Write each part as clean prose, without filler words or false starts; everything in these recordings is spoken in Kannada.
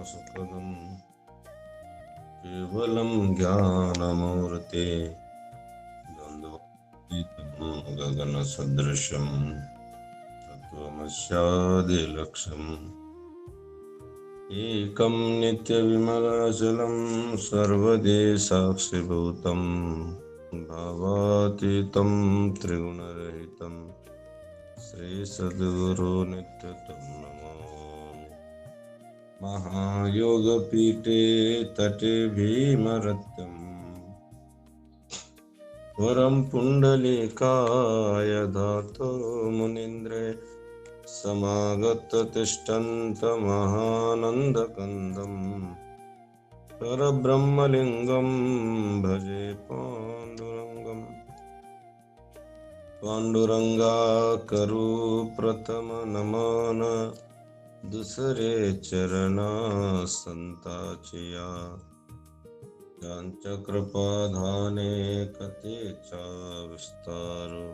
सुखदं केवलं ज्ञानमूर्ते द्वन्द्वातीतं गगनसदृशं तत्त्वमस्यादिलक्ष्यम् एकं नित्यविमलाचलं सर्वदेशाक्षिभूतं भावातीतं त्रिगुणरहितं श्रीसद्गुरु नित्यतं नमामि। महायोगपीठे तटे भीमरत्यं वरं पुण्डलीकाय धातो मुनीन्द्रे समागततिष्ठन्तमहानन्दकन्दं परब्रह्मलिङ्गं भजे पाण्डुरङ्गाकरु प्रथमनमन दुसरे चरणा संताचिया कृपाधाने कथेचा विस्तारो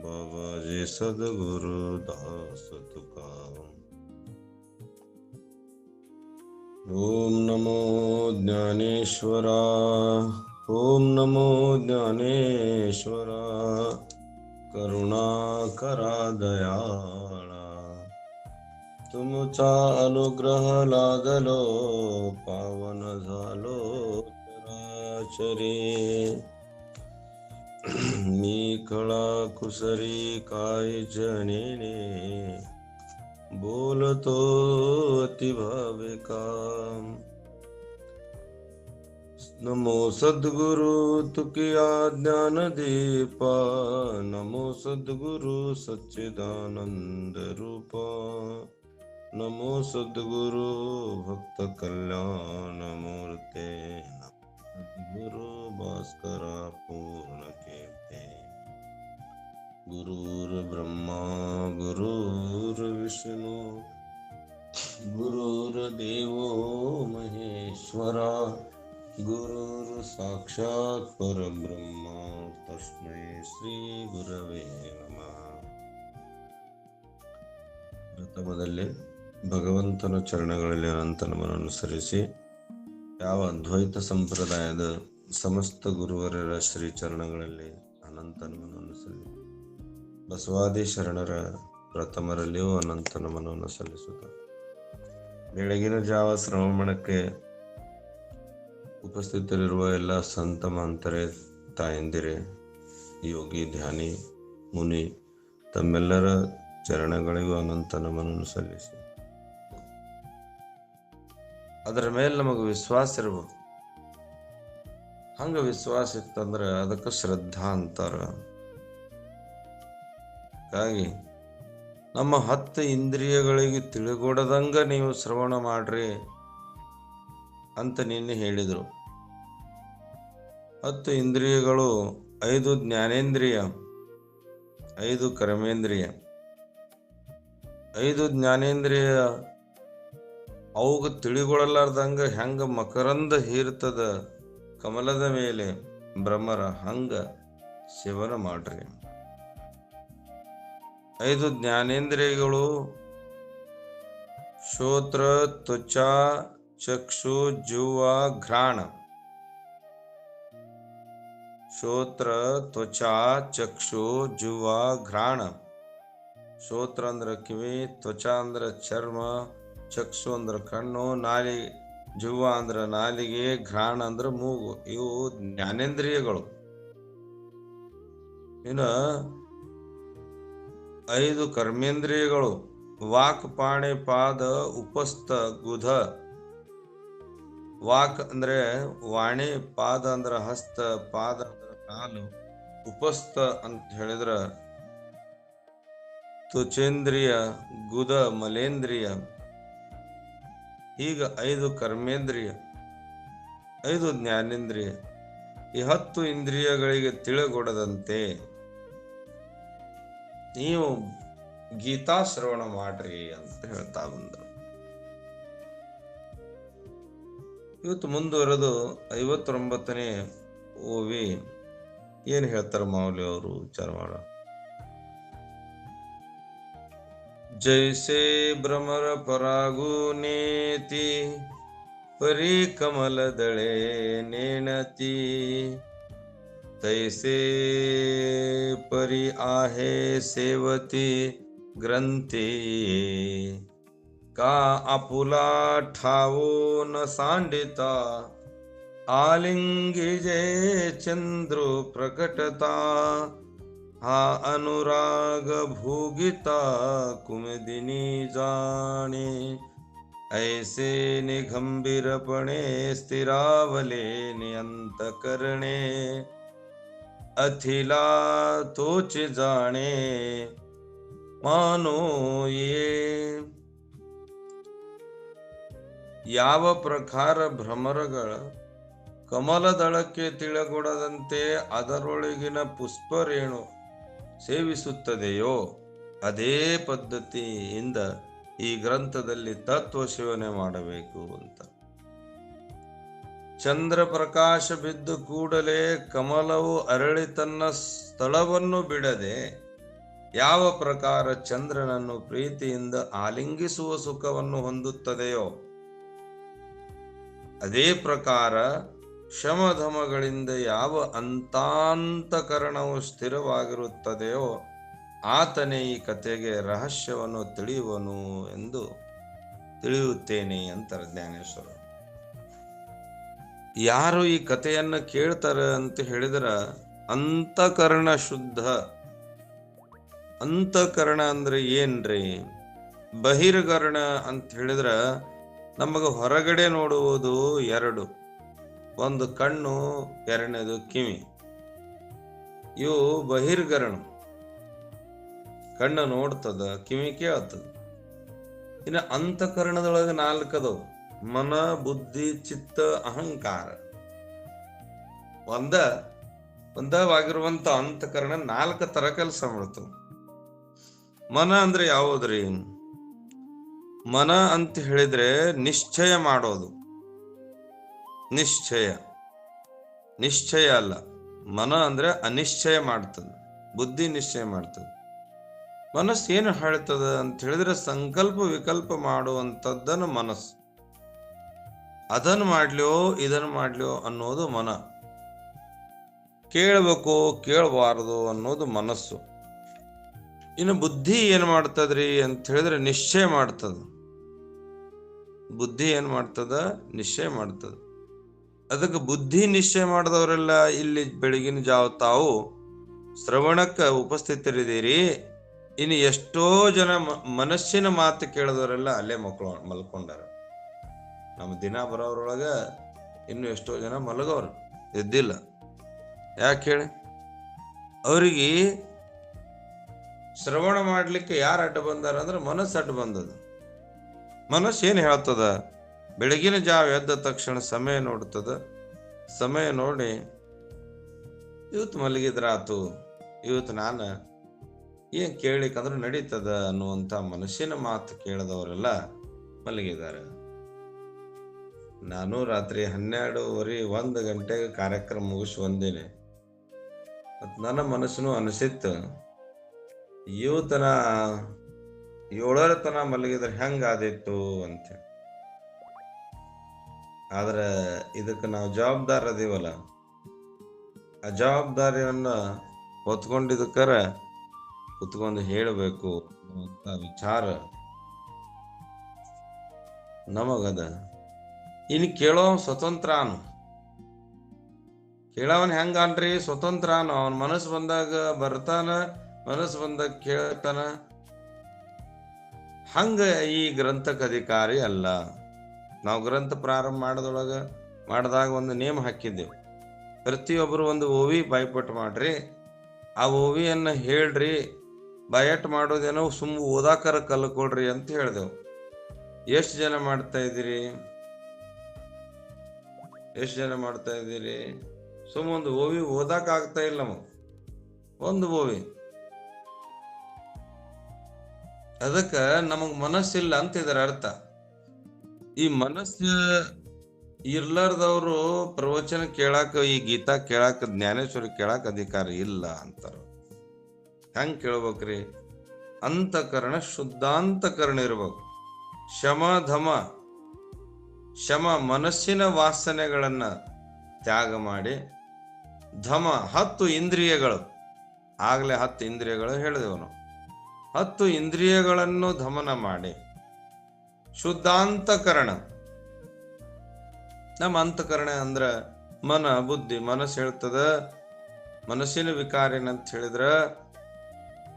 बाबाजी सद्गुरु दास तुकाराम। ओम नमो ज्ञानेश्वरा, ओम नमो ज्ञानेश्वरा, करुणाकरा दयाळा, तुमचा अनुग्रह लादलो पावन झालो चराचरी। मी कळा कुसरी काय जनेने बोलतो अति भाविका। नमो सद्गुरु तुकिया ज्ञान दीपा, नमो सद्गुरु सच्चिदानंद रूपा, नमो सद्गुरु भक्त कल्याण मूर्ते, गुरु भास्करा पूर्ण कीर्ते। गुरुर्ब्रह्मा गुरुर्विष्णु गुरुर्देवो महेश्वरा, गुरुर् साक्षात् परब्रह्म तस्मै ಶ್ರೀ ಗುರವೇ ನಮಃ। ಪ್ರಥಮದಲ್ಲಿ ಭಗವಂತನ ಚರಣಗಳಲ್ಲಿ ಅನಂತ ನಮನ ಅನುಸರಿಸಿ ಯಾವ ಅದ್ವೈತ ಸಂಪ್ರದಾಯದ ಸಮಸ್ತ ಗುರುವರರ ಶ್ರೀ ಚರಣಗಳಲ್ಲಿ ಅನಂತ ನಮನ ಅನುಸರಿಸಿ ಬಸವಾದಿ ಶರಣರ ಪ್ರಥಮರಲ್ಲಿಯೂ ಅನಂತ ನಮನವನ್ನು ಸಲ್ಲಿಸುತ್ತಾರೆ. ಬೆಳಗಿನ ಜಾವ ಶ್ರವಣಕ್ಕೆ ಉಪಸ್ಥಿತರಿರುವ ಎಲ್ಲ ಸಂತ ಮಹಂತರೇ, ತಾಯಂದಿರೇ, ಯೋಗಿ ಧ್ಯಾನಿ ಮುನಿ ತಮ್ಮೆಲ್ಲರ ಚರಣಗಳಿಗೂ ಅನಂತ ನಮನವನ್ನು ಸಲ್ಲಿಸಿ ಅದರ ಮೇಲೆ ನಮಗೆ ವಿಶ್ವಾಸ ಇರ್ಬೇಕು. ಹಂಗ ವಿಶ್ವಾಸ ಇತ್ತಂದ್ರೆ ಅದಕ್ಕೆ ಶ್ರದ್ಧಾ ಅಂತಾರ. ಹಾಗಾಗಿ ನಮ್ಮ 10 ಇಂದ್ರಿಯಗಳಿಗೆ ತಿಳಿಗೊಡದಂಗ ನೀವು ಶ್ರವಣ ಮಾಡ್ರಿ ಅಂತ ನಿನ್ನೆ ಹೇಳಿದರು. 10 ಇಂದ್ರಿಯಗಳು 5 ಜ್ಞಾನೇಂದ್ರಿಯ, 5 ಕರ್ಮೇಂದ್ರಿಯ. 5 ಜ್ಞಾನೇಂದ್ರಿಯ ಅವಾಗ ತಿಳಿಗೊಳ್ಳಲಾರ್ದಂಗ ಹೆಂಗ ಮಕರಂದ ಹೀರ್ತದ ಕಮಲದ ಮೇಲೆ ಭ್ರಮರ, ಹಂಗ ಶಿವನ ಮಾಡ್ರಿ. 5 ಜ್ಞಾನೇಂದ್ರಿಯಗಳು ಶ್ರೋತ್ರ, ತ್ವಚಾ, ಚಕ್ಷು, ಜಿಹ್ವ, ಘ್ರಾಣ. ಶ್ರೋತ್ರ, ತ್ವಚಾ, ಚಕ್ಷು, ಜಿಹ್ವ, ಘ್ರಾಣ. ಶ್ರೋತ್ರ ಅಂದ್ರ ಕಿವಿ, ತ್ವಚಾ ಅಂದ್ರ ಚರ್ಮ, ಚಕ್ಷು ಅಂದ್ರ ಕಣ್ಣು, ಜಿಹ್ವ ಅಂದ್ರ ನಾಲಿಗೆ, ಘ್ರಾಣ ಅಂದ್ರ ಮೂಗು. ಇವು ಜ್ಞಾನೇಂದ್ರಿಯಗಳು. ಇನ್ನು 5 ಕರ್ಮೇಂದ್ರಿಯಗಳು ವಾಕ್, ಪಾಣಿ, ಪಾದ, ಉಪಸ್ಥ, ಗುಧ. ವಾಕ್ ಅಂದ್ರೆ ವಾಣಿ, ಪಾದ ಅಂದ್ರ ಹಸ್ತ, ಪಾದ ಅಂದ್ರ ಕಾಲು, ಉಪಸ್ಥ ಅಂತ ಹೇಳಿದ್ರ ತ್ವಚೇಂದ್ರಿಯ, ಗುದ ಮಲೇಂದ್ರಿಯ. ಈಗ 5 ಕರ್ಮೇಂದ್ರಿಯ, 5 ಜ್ಞಾನೇಂದ್ರಿಯ. ಈ 10 ಇಂದ್ರಿಯಗಳಿಗೆ ತಿಳಿಗೊಡದಂತೆ ನೀವು ಗೀತಾ ಶ್ರವಣ ಮಾಡ್ರಿ ಅಂತ ಹೇಳ್ತಾ ಬಂದರು. ಇವತ್ತು ಮುಂದುವರೆದು 59ನೇ ಓವಿ ಏನ್ ಹೇಳ್ತಾರ ಮಾವಲಿ ಅವರು ವಿಚಾರ ಮಾಡ. जैसे भ्रमर परागुनेती परी कमल दळे नेणती तैसे परी आहे सेवती ग्रंथी का आपुला ठावो न सांडिता आलिंगी जय चंद्र प्रकटता हा अनुराग भोगिता कुमुदिनी जाणे ऐसे निगंभीरपणे स्थिरावले नियंत करणे अथिला तोच जाणे मानो ये ಯಾವ ಪ್ರಕಾರ ಭ್ರಮರಗಳ ಕಮಲದಳಕ್ಕೆ ತಿಳಗೊಡದಂತೆ ಅದರೊಳಗಿನ ಪುಷ್ಪರೇಣು ಸೇವಿಸುತ್ತದೆಯೋ ಅದೇ ಪದ್ಧತಿಯಿಂದ ಈ ಗ್ರಂಥದಲ್ಲಿ ತತ್ವ ಸೇವನೆ ಮಾಡಬೇಕು ಅಂತ. ಚಂದ್ರ ಪ್ರಕಾಶ ಬಿದ್ದು ಕೂಡಲೇ ಕಮಲವು ಅರಳಿ ತನ್ನ ಸ್ಥಳವನ್ನು ಬಿಡದೆ ಯಾವ ಪ್ರಕಾರ ಚಂದ್ರನನ್ನು ಪ್ರೀತಿಯಿಂದ ಆಲಿಂಗಿಸುವ ಸುಖವನ್ನು ಹೊಂದುತ್ತದೆಯೋ ಅದೇ ಪ್ರಕಾರ ಶಮಧಮಗಳಿಂದ ಯಾವ ಅಂತಾಂತಕರಣವು ಸ್ಥಿರವಾಗಿರುತ್ತದೆಯೋ ಆತನೇ ಈ ಕಥೆಗೆ ರಹಸ್ಯವನ್ನು ತಿಳಿಯುವನು ಎಂದು ತಿಳಿಯುತ್ತೇನೆ ಅಂತಾರೆ ಜ್ಞಾನೇಶ್ವರ. ಯಾರು ಈ ಕಥೆಯನ್ನ ಕೇಳ್ತಾರೆ ಅಂತ ಹೇಳಿದ್ರ ಅಂತಃಕರಣ ಶುದ್ಧ. ಅಂತಃಕರಣ ಅಂದ್ರೆ ಏನ್ರಿ? ಬಹಿರ್ಗರಣ ಅಂತ ಹೇಳಿದ್ರ ನಮಗ ಹೊರಗಡೆ ನೋಡುವುದು ಎರಡು, ಒಂದು ಕಣ್ಣು, ಎರಡನೇದು ಕಿವಿ. ಇವು ಬಹಿರ್ಗರಣ. ಕಣ್ಣು ನೋಡ್ತದ, ಕಿವಿ ಕೇಳ್ತದ. ಇನ್ನು ಅಂತಃಕರಣದೊಳಗೆ 4 ಅದಾವು: ಮನ, ಬುದ್ಧಿ, ಚಿತ್ತ, ಅಹಂಕಾರ. ಒಂದವಾಗಿರುವಂತ ಅಂತಃಕರಣ 4 ತರ ಕೆಲಸ ಮಾಡ್ತವ. ಮನ ಅಂದ್ರೆ ಯಾವುದ್ರಿ? ಮನ ಅಂತ ಹೇಳಿದ್ರೆ ನಿಶ್ಚಯ ಮಾಡೋದು. ನಿಶ್ಚಯ ಅಲ್ಲ. ಮನ ಅಂದ್ರೆ ಅನಿಶ್ಚಯ ಮಾಡ್ತದೆ, ಬುದ್ಧಿ ನಿಶ್ಚಯ ಮಾಡ್ತದೆ. ಮನಸ್ಸು ಏನು ಹೇಳ್ತದ ಅಂತ ಹೇಳಿದ್ರೆ ಸಂಕಲ್ಪ ವಿಕಲ್ಪ ಮಾಡುವಂಥದ್ದನ್ನು ಮನಸ್ಸು. ಅದನ್ನು ಮಾಡ್ಲಿಯೋ ಇದನ್ನು ಮಾಡ್ಲಿಯೋ ಅನ್ನೋದು ಮನ. ಕೇಳಬೇಕು ಕೇಳಬಾರದು ಅನ್ನೋದು ಮನಸ್ಸು. ಇನ್ನು ಬುದ್ಧಿ ಏನ್ ಮಾಡ್ತದ್ರಿ ಅಂತ ಹೇಳಿದ್ರೆ ನಿಶ್ಚಯ ಮಾಡ್ತದ. ಬುದ್ಧಿ ಏನ್ ಮಾಡ್ತದ? ನಿಶ್ಚಯ ಮಾಡ್ತದ. ಅದಕ್ಕೆ ಬುದ್ಧಿ ನಿಶ್ಚಯ ಮಾಡಿದವರೆಲ್ಲ ಇಲ್ಲಿ ಬೆಳಗಿನ ಜಾವ ತಾವು ಶ್ರವಣಕ್ಕೆ ಉಪಸ್ಥಿತರಿದ್ದೀರಿ. ಇನ್ನು ಎಷ್ಟೋ ಜನ ಮನಸ್ಸಿನ ಮಾತು ಕೇಳಿದವರೆಲ್ಲ ಅಲ್ಲೇ ಮಲ್ಕೊಂಡಾರ. ನಮ್ಮ ದಿನ ಬರೋರೊಳಗ ಇನ್ನು ಎಷ್ಟೋ ಜನ ಮಲಗೋರು ಎದ್ದಿಲ್ಲ. ಯಾಕೆ ಹೇಳಿ? ಅವ್ರಿಗೆ ಶ್ರವಣ ಮಾಡ್ಲಿಕ್ಕೆ ಯಾರು ಅಡ್ಡ ಬಂದಾರ ಅಂದ್ರೆ ಮನಸ್ಸು ಅಡ್ಡ ಬಂದದ. ಮನಸ್ಸು ಏನ್ ಹೇಳ್ತದ? ಬೆಳಗಿನ ಜಾವ ಎದ್ದ ತಕ್ಷಣ ಸಮಯ ನೋಡ್ತದ. ಸಮಯ ನೋಡಿ ಇವತ್ತು ಮಲಗಿದ್ರಾತು, ಇವತ್ತು ನಾನು ಏನ್ ಕೇಳಲಿಕ್ಕಂದ್ರೆ ನಡೀತದ ಅನ್ನುವಂಥ ಮನಸ್ಸಿನ ಮಾತು ಕೇಳಿದವರೆಲ್ಲ ಮಲಗಿದ್ದಾರೆ. ನಾನು ರಾತ್ರಿ 12:30 1 ಗಂಟೆಗೆ ಕಾರ್ಯಕ್ರಮ ಮುಗಿಸಿ ಬಂದೇನೆ. ನನ್ನ ಮನಸ್ಸನ್ನು ಅನಿಸಿತ್ತು, ಇವತ್ತನ 7 ತನ ಮಲಗಿದ್ರೆ ಹೆಂಗಾದಿತ್ತು ಅಂತ. ಆದ್ರೆ ಇದಕ್ಕೆ ನಾವು ಜವಾಬ್ದಾರ ಅದೀವಲ್ಲ, ಆ ಜವಾಬ್ದಾರಿಯನ್ನ ಹೊತ್ಕೊಂಡಿದ್ದಕ್ಕರ ಕುತ್ಕೊಂಡು ಹೇಳಬೇಕು ಅನ್ನುವಂಥ ವಿಚಾರ ನಮಗದ. ಇನ್ನು ಕೇಳೋನ್ ಸ್ವತಂತ್ರನು. ಕೇಳವನ್ ಹೆಂಗನ್ರಿ? ಸ್ವತಂತ್ರನು. ಅವನ ಮನಸ್ಸು ಬಂದಾಗ ಬರ್ತಾನ, ಮನಸ್ಸು ಬಂದಾಗ ಕೇಳ್ತಾನ. ಹಂಗ ಈ ಗ್ರಂಥಕ್ಕೆ ಅಧಿಕಾರಿ ಅಲ್ಲ. ನಾವು ಗ್ರಂಥ ಪ್ರಾರಂಭ ಮಾಡಿದಾಗ ಒಂದು ನೇಮ ಹಾಕಿದ್ದೆವು. ಪ್ರತಿಯೊಬ್ಬರು ಒಂದು ಓವಿ ಬಾಯ್ಪಟ್ಟು ಮಾಡ್ರಿ, ಆ ಓವಿಯನ್ನ ಹೇಳ್ರಿ, ಬಾಯಟ್ ಮಾಡೋದೇನೋ ಸುಮ್ಮ ಓದಾಕರ ಕಲ್ಕೊಳ್ರಿ ಅಂತ ಹೇಳ್ದೆವು. ಎಷ್ಟು ಜನ ಮಾಡ್ತಾ ಇದ್ದೀರಿ? ಸುಮ್ಮ ಒಂದು ಓವಿ ಓದಾಕ ಆಗ್ತಾ ಇಲ್ಲ ನಮಗ್. ಒಂದು ಓವಿ ಅದಕ್ಕ ನಮಗ್ ಮನಸ್ಸಿಲ್ಲ ಅಂತ ಇದರ ಅರ್ಥ. ಈ ಮನಸ್ಸು ಇರ್ಲಾರ್ದವ್ರು ಪ್ರವಚನ ಕೇಳಾಕ, ಈ ಗೀತಾ ಕೇಳಾಕ, ಜ್ಞಾನೇಶ್ವರಿ ಕೇಳಾಕ ಅಧಿಕಾರ ಇಲ್ಲ ಅಂತಾರ. ಹೆಂಗ್ ಕೇಳ್ಬೇಕ್ರಿ? ಅಂತಃಕರಣ ಶುದ್ಧಾಂತಕರಣ ಇರಬೇಕು. ಶಮ ಧಮ, ಶಮ ಮನಸ್ಸಿನ ವಾಸನೆಗಳನ್ನ ತ್ಯಾಗ ಮಾಡಿ, ಧಮ 10 ಇಂದ್ರಿಯಗಳು, ಆಗ್ಲೇ 10 ಇಂದ್ರಿಯಗಳು ಹೇಳಿದೆವು ನಾವು, 10 ಇಂದ್ರಿಯಗಳನ್ನು ಧಮನ ಮಾಡಿ ಶುದ್ಧಾಂತಕರಣ. ನಮ್ಮ ಅಂತಃಕರಣ ಅಂದ್ರ ಮನ ಬುದ್ಧಿ. ಮನಸ್ಸು ಹೇಳ್ತದ, ಮನಸ್ಸಿನ ವಿಕಾರ ಏನಂತ ಹೇಳಿದ್ರ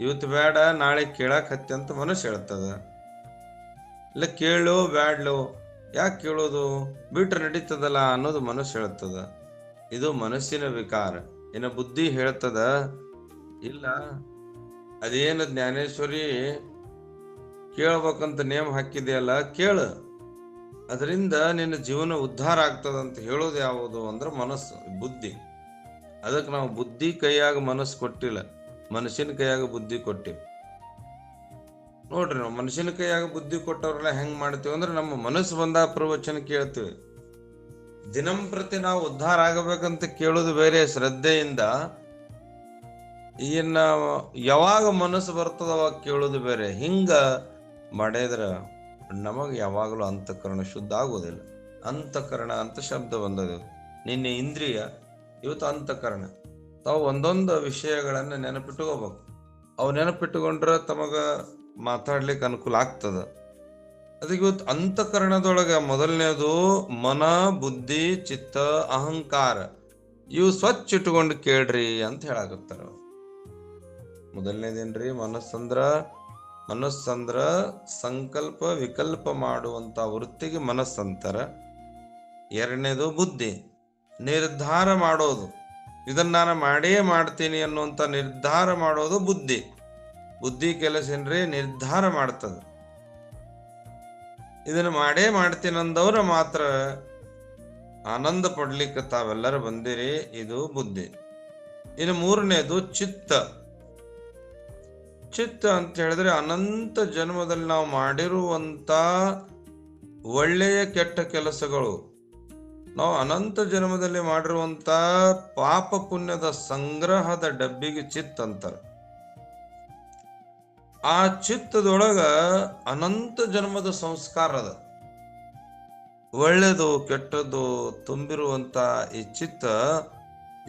ಇವತ್ತು ಬೇಡ ನಾಳೆ ಕೇಳಕ್ ಹತ್ತಿ ಅಂತ ಮನಸ್ಸು ಹೇಳ್ತದ. ಇಲ್ಲ ಕೇಳೋ ಬ್ಯಾಡ್ಲೋ, ಯಾಕೆ ಕೇಳೋದು, ಬಿಟ್ರೆ ನಡೀತದಲ್ಲ ಅನ್ನೋದು ಮನಸ್ಸು ಹೇಳ್ತದ. ಇದು ಮನಸ್ಸಿನ ವಿಕಾರ. ಇನ್ನು ಬುದ್ಧಿ ಹೇಳ್ತದ, ಇಲ್ಲ ಅದೇನು ಜ್ಞಾನೇಶ್ವರಿ ಕೇಳ್ಬೇಕಂತ ನೇಮ ಹಾಕಿದೆಯಲ್ಲ, ಕೇಳು, ಅದರಿಂದ ನಿನ್ನ ಜೀವನ ಉದ್ಧಾರ ಆಗ್ತದಂತ ಹೇಳೋದು ಯಾವುದು ಅಂದ್ರೆ ಮನಸ್ಸು, ಬುದ್ಧಿ. ಅದಕ್ಕೆ ನಾವು ಬುದ್ಧಿ ಕೈಯಾಗ ಮನಸ್ಸು ಕೊಟ್ಟಿಲ್ಲ, ಮನುಷ್ಯನ ಕೈಯಾಗ ಬುದ್ಧಿ ಕೊಟ್ಟಿವಿ. ನೋಡ್ರಿ, ನಾವು ಮನುಷ್ಯನ ಕೈಯಾಗ ಬುದ್ಧಿ ಕೊಟ್ಟವ್ರೆಲ್ಲ ಹೆಂಗ್ ಮಾಡ್ತೀವಿ ಅಂದ್ರೆ ನಮ್ಮ ಮನಸ್ಸು ಬಂದ ಪ್ರವಚನ ಕೇಳ್ತೀವಿ. ದಿನಂಪ್ರತಿ ನಾವು ಉದ್ಧಾರ ಆಗಬೇಕಂತ ಕೇಳೋದು ಬೇರೆ ಶ್ರದ್ಧೆಯಿಂದ, ಇನ್ನ ಯಾವಾಗ ಮನಸ್ಸು ಬರ್ತದ ಅವಾಗ ಕೇಳೋದು ಬೇರೆ. ಹಿಂಗ ಮಾಡಿದ್ರ ನಮಗೆ ಯಾವಾಗಲೂ ಅಂತಃಕರಣ ಶುದ್ಧ ಆಗೋದಿಲ್ಲ. ಅಂತಃಕರಣ ಅಂತ ಶಬ್ದ ಬಂದದ. ನಿನ್ನೆ ಇಂದ್ರಿಯ, ಇವತ್ತು ಅಂತಃಕರಣ. ತಾವು ಒಂದೊಂದು ವಿಷಯಗಳನ್ನ ನೆನಪಿಟ್ಟುಕೋಬೇಕು. ಅವು ನೆನಪಿಟ್ಟುಕೊಂಡ್ರೆ ತಮಗ ಮಾತಾಡ್ಲಿಕ್ಕೆ ಅನುಕೂಲ ಆಗ್ತದ. ಅದಕ್ಕೆ ಇವತ್ತು ಅಂತಃಕರಣದೊಳಗ ಮೊದಲನೇದು ಮನ, ಬುದ್ಧಿ, ಚಿತ್ತ, ಅಹಂಕಾರ. ಇವು ಸ್ವಚ್ಛ ಇಟ್ಟುಕೊಂಡು ಕೇಳ್ರಿ ಅಂತ ಹೇಳಾಕತ್ತಾರ. ಮೊದಲನೇದೇನ್ರಿ? ಮನಸ್ಸಂದ್ರ ಸಂಕಲ್ಪ ವಿಕಲ್ಪ ಮಾಡುವಂತ ವೃತ್ತಿಗೆ ಮನಸ್ಸಂತರ. ಎರಡನೇದು ಬುದ್ಧಿ, ನಿರ್ಧಾರ ಮಾಡೋದು. ಇದನ್ನ ನಾನು ಮಾಡೇ ಮಾಡ್ತೀನಿ ಅನ್ನುವಂತ ನಿರ್ಧಾರ ಮಾಡೋದು ಬುದ್ಧಿ. ಬುದ್ಧಿ ಕೆಲಸ ಏನ್ರಿ? ನಿರ್ಧಾರ ಮಾಡ್ತದ. ಇದನ್ನ ಮಾಡೇ ಮಾಡ್ತೀನಿ ಅಂದವ್ರ ಮಾತ್ರ ಆನಂದ ಪಡ್ಲಿಕ್ಕೆ ತಾವೆಲ್ಲರೂ ಬಂದಿರಿ. ಇದು ಬುದ್ಧಿ. ಇನ್ನು ಮೂರನೇದು ಚಿತ್ತ. ಚಿತ್ತ ಅಂತ ಹೇಳಿದ್ರೆ ಅನಂತ ಜನ್ಮದಲ್ಲಿ ನಾವು ಮಾಡಿರುವಂತ ಒಳ್ಳೆಯ ಕೆಟ್ಟ ಕೆಲಸಗಳು, ನಾವು ಅನಂತ ಜನ್ಮದಲ್ಲಿ ಮಾಡಿರುವಂತ ಪಾಪ ಪುಣ್ಯದ ಸಂಗ್ರಹದ ಡಬ್ಬಿಗೆ ಚಿತ್ತ ಅಂತಾರೆ. ಆ ಚಿತ್ತದೊಳಗ ಅನಂತ ಜನ್ಮದ ಸಂಸ್ಕಾರ ಅದ. ಒಳ್ಳೆದು ಕೆಟ್ಟದ್ದು ತುಂಬಿರುವಂತ ಈ ಚಿತ್ತ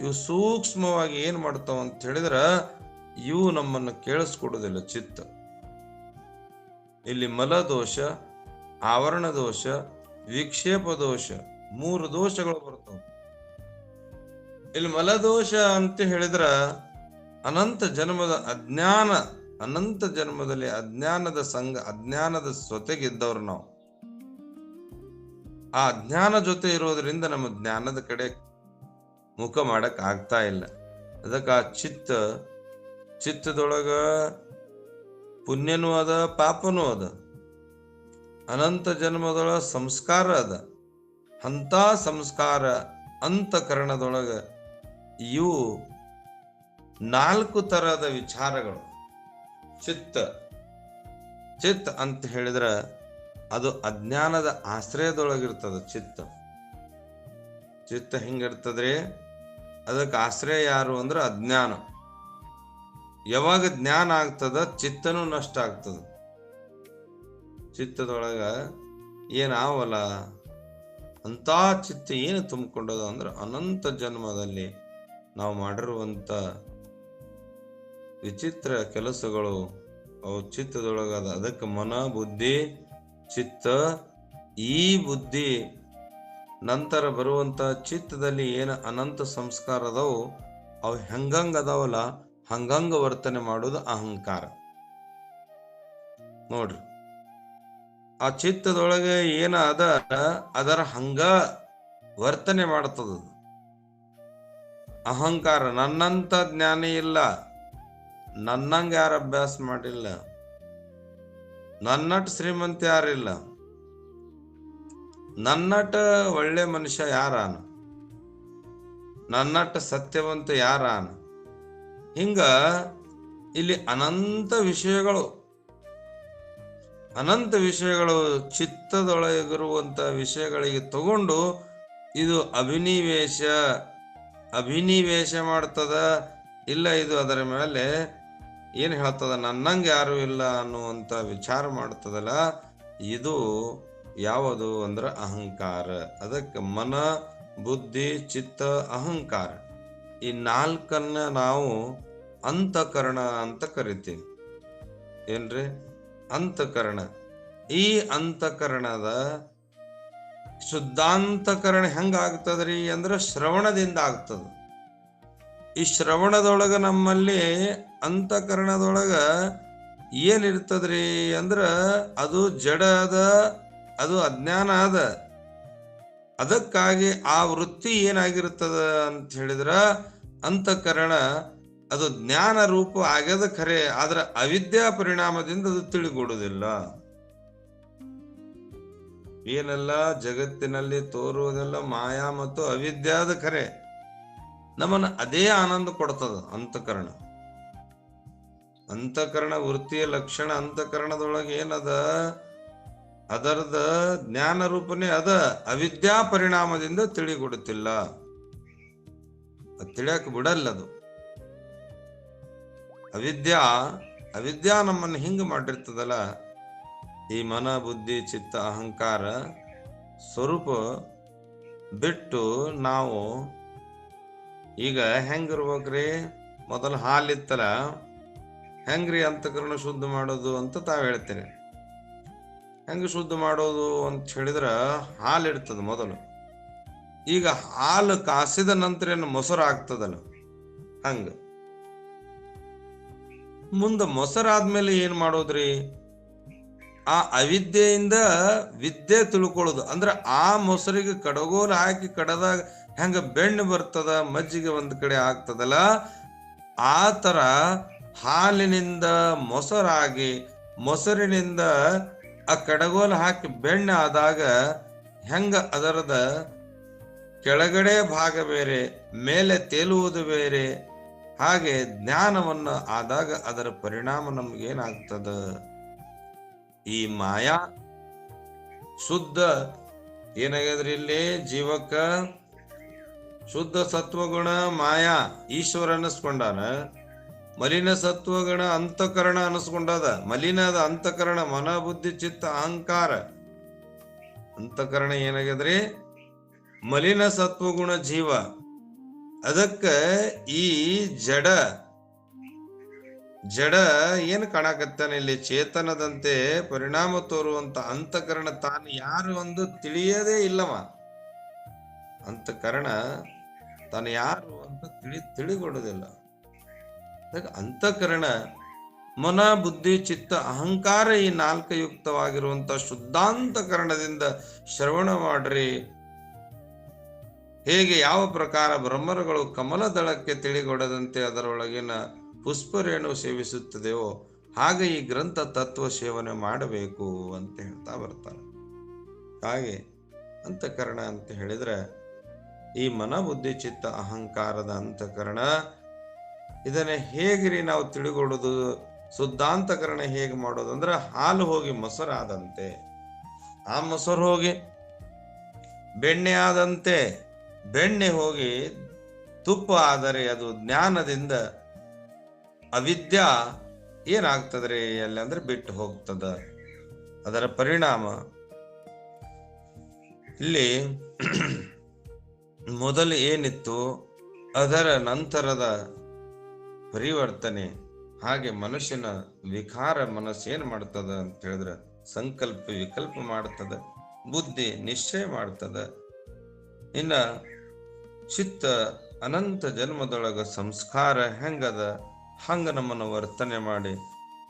ಇವು ಸೂಕ್ಷ್ಮವಾಗಿ ಏನ್ ಮಾಡ್ತಾವ ಅಂತ ಹೇಳಿದ್ರ, ಇವು ನಮ್ಮನ್ನು ಕೇಳಿಸ್ಕೊಡುದಿಲ್ಲ. ಚಿತ್ತ ಇಲ್ಲಿ ಮಲದೋಷ, ಆವರಣ ದೋಷ, ವಿಕ್ಷೇಪ ದೋಷ, 3 ದೋಷಗಳು ಬರ್ತವೆ. ಇಲ್ಲಿ ಮಲದೋಷ ಅಂತ ಹೇಳಿದ್ರ ಅನಂತ ಜನ್ಮದ ಅಜ್ಞಾನ, ಅನಂತ ಜನ್ಮದಲ್ಲಿ ಅಜ್ಞಾನದ ಅಜ್ಞಾನದ ಜೊತೆಗಿದ್ದವ್ರು ನಾವು. ಆ ಅಜ್ಞಾನ ಜೊತೆ ಇರೋದ್ರಿಂದ ನಮ್ಮ ಜ್ಞಾನದ ಕಡೆ ಮುಖ ಮಾಡಕ್ ಆಗ್ತಾ ಇಲ್ಲ. ಅದಕ್ಕೆ ಆ ಚಿತ್ತದೊಳಗ ಪುಣ್ಯನೂ ಅದ, ಪಾಪನೂ ಅದ. ಅನಂತ ಜನ್ಮದೊಳಗ ಸಂಸ್ಕಾರ ಅದ. ಅಂತ ಸಂಸ್ಕಾರ ಅಂತಃಕರಣದೊಳಗ ಇವು 4 ತರಹದ ವಿಚಾರಗಳು. ಚಿತ್ತ ಅಂತ ಹೇಳಿದ್ರ ಅದು ಅಜ್ಞಾನದ ಆಶ್ರಯದೊಳಗಿರ್ತದ. ಚಿತ್ತ ಹಿಂಗಿರ್ತದ್ರಿ. ಅದಕ್ಕೆ ಆಶ್ರಯ ಯಾರು ಅಂದ್ರೆ ಅಜ್ಞಾನ. ಯಾವಾಗ ಜ್ಞಾನ ಆಗ್ತದ, ಚಿತ್ತನೂ ನಷ್ಟ ಆಗ್ತದ. ಚಿತ್ತದೊಳಗ ಏನಾವಲ್ಲ ಅಂತ ಚಿತ್ತ ಏನು ತುಂಬಿಕೊಂಡದ ಅಂದ್ರೆ ಅನಂತ ಜನ್ಮದಲ್ಲಿ ನಾವು ಮಾಡಿರುವಂತ ವಿಚಿತ್ರ ಕೆಲಸಗಳು ಅವು ಚಿತ್ತದೊಳಗದ. ಅದಕ್ಕೆ ಮನ, ಬುದ್ಧಿ, ಚಿತ್ತ. ಈ ಬುದ್ಧಿ ನಂತರ ಬರುವಂತ ಚಿತ್ತದಲ್ಲಿ ಏನು ಅನಂತ ಸಂಸ್ಕಾರ ಅದಾವು, ಅವು ಹೆಂಗಂಗ ಅದಾವಲ್ಲ ಹಂಗಂಗ ವರ್ತನೆ ಮಾಡೋದು ಅಹಂಕಾರ. ನೋಡ್ರಿ, ಆ ಚಿತ್ತದೊಳಗೆ ಏನ ಅದ ಅದರ ಹಂಗ ವರ್ತನೆ ಮಾಡ್ತದ. ಅಹಂಕಾರ ನನ್ನಂತ ಜ್ಞಾನಿ ಇಲ್ಲ, ನನ್ನಂಗ ಯಾರು ಅಭ್ಯಾಸ ಮಾಡಿಲ್ಲ, ನನ್ನಟ್ ಶ್ರೀಮಂತ ಯಾರಿಲ್ಲ, ನನ್ನಟ ಒಳ್ಳೆ ಮನುಷ್ಯ ಯಾರಾನ, ನನ್ನಟ ಸತ್ಯವಂತ ಯಾರಾನ. ಹಿಂಗ ಇಲ್ಲಿ ಅನಂತ ವಿಷಯಗಳು ಚಿತ್ತದೊಳಗಿರುವಂತ ವಿಷಯಗಳಿಗೆ ತಗೊಂಡು ಇದು ಅಭಿನಿವೇಶ ಮಾಡ್ತದ. ಇಲ್ಲ, ಇದು ಅದರ ಮೇಲೆ ಏನ್ ಹೇಳ್ತದ, ನನ್ನಂಗೆ ಯಾರು ಇಲ್ಲ ಅನ್ನುವಂತ ವಿಚಾರ ಮಾಡ್ತದಲ್ಲ, ಇದು ಯಾವುದು ಅಂದ್ರ ಅಹಂಕಾರ. ಅದಕ್ಕೆ ಮನ, ಬುದ್ಧಿ, ಚಿತ್ತ, ಅಹಂಕಾರ ಈ ನಾಲ್ಕನ್ನ ನಾವು ಅಂತಃಕರಣ ಅಂತ ಕರಿತೀವಿ. ಏನ್ರಿ? ಅಂತಃಕರಣ. ಈ ಅಂತಃಕರಣದ ಶುದ್ಧಾಂತಕರಣ ಹೆಂಗ ಆಗ್ತದ್ರಿ ಅಂದ್ರ ಶ್ರವಣದಿಂದ ಆಗ್ತದ. ಈ ಶ್ರವಣದೊಳಗ ನಮ್ಮಲ್ಲಿ ಅಂತಃಕರಣದೊಳಗ ಏನಿರ್ತದ್ರಿ ಅಂದ್ರ ಅದು ಜಡ ಅದ, ಅದು ಅಜ್ಞಾನ ಅದ. ಅದಕ್ಕಾಗಿ ಆ ವೃತ್ತಿ ಏನಾಗಿರ್ತದ ಅಂತ ಹೇಳಿದ್ರ ಅಂತಃಕರಣ ಅದು ಜ್ಞಾನ ರೂಪ ಆಗ್ಯದ ಖರೆ, ಆದ್ರ ಅವಿದ್ಯಾ ಪರಿಣಾಮದಿಂದ ಅದು ತಿಳಿಗೊಡುವುದಿಲ್ಲ. ಏನೆಲ್ಲ ಜಗತ್ತಿನಲ್ಲಿ ತೋರುವುದೆಲ್ಲ ಮಾಯಾ ಮತ್ತು ಅವಿದ್ಯಾದ ಖರೆ, ನಮ್ಮನ್ನ ಅದೇ ಆನಂದ ಕೊಡ್ತದ ಅಂತಃಕರಣ. ಅಂತಃಕರಣ ವೃತ್ತಿಯ ಲಕ್ಷಣ ಅಂತಃಕರಣದೊಳಗೆ ಏನದ, ಅದರದ ಜ್ಞಾನ ರೂಪನೇ ಅದ, ಅವಿದ್ಯಾ ಪರಿಣಾಮದಿಂದ ತಿಳಿಗೊಡುತ್ತಿಲ್ಲ, ತಿಳಿಯಕ್ ಬಿಡಲ್ಲದು. ಅವಿದ್ಯಾ ನಮ್ಮನ್ನು ಹಿಂಗ ಮಾಡಿರ್ತದಲ್ಲ, ಈ ಮನ, ಬುದ್ಧಿ, ಚಿತ್ತ, ಅಹಂಕಾರ ಸ್ವರೂಪ ಬಿಟ್ಟು ನಾವು ಈಗ ಹೆಂಗಿರ್ಬೇಕ್ರಿ? ಮೊದಲು ಹಾಲಿತ್ತಲ್ಲ, ಹೆಂಗ್ರಿ ಅಂತಃಕರಣ ಶುದ್ಧ ಮಾಡೋದು ಅಂತ ತಾವ್ ಹೇಳ್ತೇನೆ. ಹೆಂಗ ಶುದ್ಧ ಮಾಡೋದು ಅಂತ ಹೇಳಿದ್ರ, ಹಾಲು ಇರ್ತದ ಮೊದಲು. ಈಗ ಹಾಲು ಕಾಸಿದ ನಂತರ ಏನು ಮೊಸರು ಆಗ್ತದಲ್ಲ, ಹಂಗ ಮುಂದ ಮೊಸರಾದ್ಮೇಲೆ ಏನ್ ಮಾಡೋದ್ರಿ? ಆ ಅವಿದ್ಯೆಯಿಂದ ವಿದ್ಯೆ ತಿಳ್ಕೊಳ್ಳೋದು. ಅಂದ್ರ ಆ ಮೊಸರಿಗೆ ಕಡಗೋಲು ಹಾಕಿ ಕಡದಾಗ ಹೆಂಗ ಬೆಣ್ಣೆ ಬರ್ತದ, ಮಜ್ಜಿಗೆ ಒಂದ್ ಕಡೆ ಆಗ್ತದಲ್ಲ, ಆ ತರ ಹಾಲಿನಿಂದ ಮೊಸರಾಗಿ, ಮೊಸರಿನಿಂದ ಆ ಕಡಗೋಲು ಹಾಕಿ ಬೆಣ್ಣೆ ಆದಾಗ ಹೆಂಗ ಅದರದ ಕೆಳಗಡೆ ಭಾಗ ಬೇರೆ, ಮೇಲೆ ತೇಲುವುದು ಬೇರೆ, ಹಾಗೆ ಜ್ಞಾನವನ್ನ ಆದಾಗ ಅದರ ಪರಿಣಾಮ ನಮ್ಗೇನಾಗ್ತದ? ಈ ಮಾಯಾ ಶುದ್ಧ ಏನಾಗ್ಯದ್ರಿ ಇಲ್ಲಿ ಜೀವಕ್ಕ? ಶುದ್ಧ ಸತ್ವಗುಣ ಮಾಯಾ ಈಶ್ವರ ಅನ್ನಿಸ್ಕೊಂಡಾನ, ಮಲಿನ ಸತ್ವಗುಣ ಅಂತಃಕರಣ ಅನ್ನಿಸ್ಕೊಂಡದ. ಮಲಿನದ ಅಂತಃಕರಣ ಮನ, ಬುದ್ಧಿ, ಚಿತ್ತ, ಅಹಂಕಾರ. ಅಂತಃಕರಣ ಏನಾಗ್ಯದ್ರಿ? ಮಲಿನ ಸತ್ವಗುಣ ಜೀವ. ಅದಕ್ಕ ಈ ಜಡ ಏನ್ ಕಾಣಕತ್ತಾನ ಇಲ್ಲಿ? ಚೇತನದಂತೆ ಪರಿಣಾಮ ತೋರುವಂತ ಅಂತಃಕರಣ ತಾನು ಯಾರು ಒಂದು ತಿಳಿಯದೇ ಇಲ್ಲವ. ಅಂತಃಕರಣ ತಾನು ಯಾರು ಅಂತ ತಿಳಿಗೊಡುದಿಲ್ಲ. ಅಂತಃಕರಣ ಮನ, ಬುದ್ಧಿ, ಚಿತ್ತ, ಅಹಂಕಾರ ಈ ನಾಲ್ಕು ಯುಕ್ತವಾಗಿರುವಂತ ಶುದ್ಧಾಂತಕರಣದಿಂದ ಶ್ರವಣ ಮಾಡ್ರಿ. ಹೇಗೆ ಯಾವ ಪ್ರಕಾರ ಬ್ರಹ್ಮರುಗಳು ಕಮಲದಳಕ್ಕೆ ತಿಳಿಗೊಡದಂತೆ ಅದರೊಳಗಿನ ಪುಷ್ಪರೇಣು ಸೇವಿಸುತ್ತದೆಯೋ ಹಾಗೆ ಈ ಗ್ರಂಥ ತತ್ವ ಸೇವನೆ ಮಾಡಬೇಕು ಅಂತ ಹೇಳ್ತಾ ಬರ್ತಾರೆ. ಹಾಗೆ ಅಂತಃಕರಣ ಅಂತ ಹೇಳಿದ್ರೆ ಈ ಮನ, ಬುದ್ಧಿ, ಚಿತ್ತ, ಅಹಂಕಾರದ ಅಂತಃಕರಣ ಇದನ್ನ ಹೇಗ್ರಿ ನಾವು ತಿಳಿಗೊಡುದು? ಶುದ್ಧಾಂತಕರಣ ಹೇಗೆ ಮಾಡೋದು ಅಂದ್ರೆ, ಹಾಲು ಹೋಗಿ ಮೊಸರಾದಂತೆ, ಆ ಮೊಸರು ಹೋಗಿ ಬೆಣ್ಣೆ ಆದಂತೆ, ಬೆಣ್ಣೆ ಹೋಗಿ ತುಪ್ಪ ಆದರೆ ಅದು ಜ್ಞಾನದಿಂದ ಅವಿದ್ಯಾ ಏನಾಗ್ತದ್ರಿ ಅಲ್ಲಿ ಅಂದ್ರೆ ಬಿಟ್ಟು ಹೋಗ್ತದ. ಅದರ ಪರಿಣಾಮ ಇಲ್ಲಿ ಮೊದಲು ಏನಿತ್ತು ಅದರ ನಂತರದ ಪರಿವರ್ತನೆ. ಹಾಗೆ ಮನುಷ್ಯನ ವಿಕಾರ ಮನಸ್ಸು ಏನ್ ಮಾಡ್ತದ ಅಂತ ಹೇಳಿದ್ರೆ ಸಂಕಲ್ಪ ವಿಕಲ್ಪ ಮಾಡ್ತದ, ಬುದ್ಧಿ ನಿಶ್ಚಯ ಮಾಡ್ತದ. ಇನ್ನ ಚಿತ್ತ ಅನಂತ ಜನ್ಮದೊಳಗ ಸಂಸ್ಕಾರ ಹೆಂಗದ ಹಂಗ ನಮ್ಮನ್ನು ವರ್ತನೆ ಮಾಡಿ